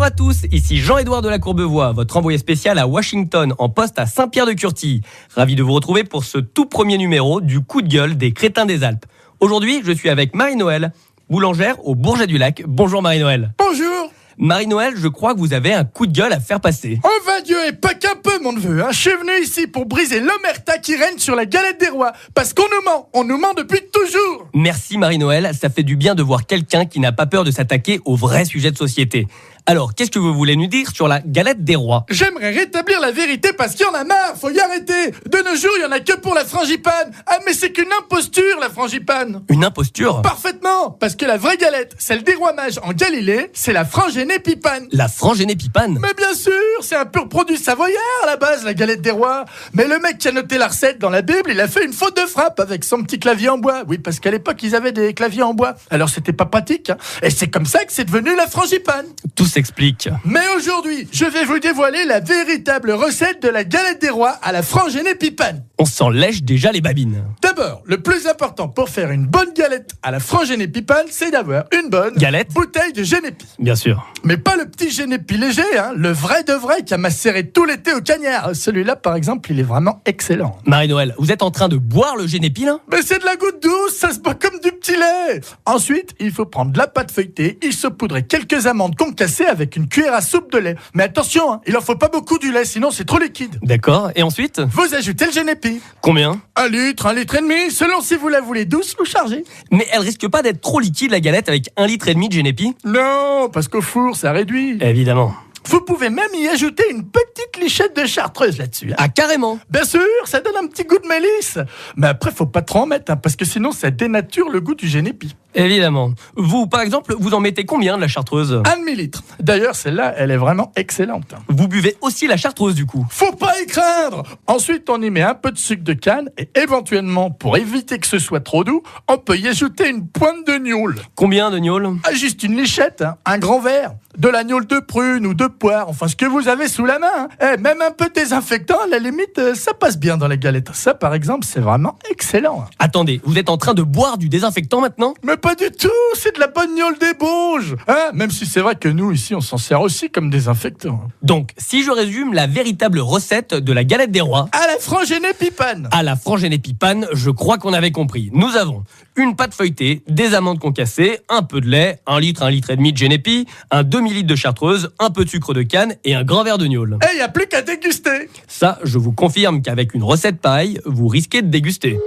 à tous, ici Jean-Édouard de la Courbevoie, votre envoyé spécial à Washington, en poste à Saint-Pierre-de-Curtille. Ravi de vous retrouver pour ce tout premier numéro du coup de gueule des crétins des Alpes. Aujourd'hui, je suis avec Marie-Noël, boulangère au Bourget-du-Lac. Bonjour Marie-Noël. Bonjour. Marie-Noël, je crois que vous avez un coup de gueule à faire passer. Oh va Dieu, et pas qu'un peu mon neveu, hein. Je suis venu ici pour briser l'omerta qui règne sur la galette des rois. Parce qu'on nous ment depuis toujours. Merci Marie-Noël, ça fait du bien de voir quelqu'un qui n'a pas peur de s'attaquer aux vrais sujets de société. Alors, qu'est-ce que vous voulez nous dire sur la galette des rois ? J'aimerais rétablir la vérité parce qu'il y en a marre, faut y arrêter. De nos jours, il y en a que pour la frangipane. Ah mais c'est qu'une imposture la frangipane. Une imposture ? Parfaitement, parce que la vraie galette, celle des rois mages en Galilée, c'est la frangénépipane. La frangénépipane ? Mais bien sûr, c'est un pur produit savoyard à la base, la galette des rois. Mais le mec qui a noté la recette dans la Bible, il a fait une faute de frappe avec son petit clavier en bois. Oui, parce qu'à l'époque, ils avaient des claviers en bois. Alors c'était pas pratique, hein. Et c'est comme ça que c'est devenu la frangipane. Tout s'explique. Mais aujourd'hui, je vais vous dévoiler la véritable recette de la galette des rois à la frangénépipane. On s'en lèche déjà les babines. D'abord, le plus important pour faire une bonne galette à la frangénépipane, c'est d'avoir une bonne Galette ? bouteille de génépi. Bien sûr. Mais pas le petit génépi léger, hein, le vrai de vrai qui a macéré tout l'été au cagnard. Celui-là, par exemple, il est vraiment excellent. Marie-Noël, vous êtes en train de boire le génépi là ? Mais c'est de la goutte douce, ça se boit comme du petit lait. Ensuite, il faut prendre de la pâte feuilletée, il saupoudrer quelques amandes concassées avec une cuillère à soupe de lait. Mais attention, hein, il en faut pas beaucoup du lait, sinon c'est trop liquide. D'accord, et ensuite ? Vous ajoutez le génépi. Combien ? 1 litre, 1 litre et demi, selon si vous la voulez douce ou chargée. Mais elle risque pas d'être trop liquide la galette avec 1,5 litre de génépi ? Non, parce qu'au four, ça réduit. Évidemment. Vous pouvez même y ajouter une petite lichette de chartreuse là-dessus. Hein. Ah carrément ? Bien sûr, ça donne un petit goût de mélisse. Mais après, faut pas trop en mettre, hein, parce que sinon, ça dénature le goût du génépi. Évidemment. Vous, par exemple, vous en mettez combien de la chartreuse ? 1 demi-litre. D'ailleurs, celle-là, elle est vraiment excellente. Vous buvez aussi la chartreuse du coup ? Faut pas y craindre. Ensuite, on y met un peu de sucre de canne et éventuellement, pour éviter que ce soit trop doux, on peut y ajouter une pointe de gnôle. Combien de gnôle ? Ah, juste une lichette, hein, un grand verre. De la gnôle de prune ou de poire, enfin ce que vous avez sous la main. Hein. Même un peu désinfectant, à la limite, ça passe bien dans les galettes. Ça, par exemple, c'est vraiment excellent. Attendez, vous êtes en train de boire du désinfectant maintenant ? Mais pas du tout, c'est de la bonne gnôle des Bauges. Hein, même si c'est vrai que nous, ici, on s'en sert aussi comme désinfectant. Donc, si je résume la véritable recette de la galette des rois... À la frangénépipane. À la frangénépipane, je crois qu'on avait compris. Nous avons une pâte feuilletée, des amandes concassées, un peu de lait, 1 litre, 1,5 litre de génépi, un demi-litre de chartreuse, un peu de sucre de canne et un grand verre de gnôle. Et y a plus qu'à déguster. Ça, je vous confirme qu'avec une recette pareille, vous risquez de déguster.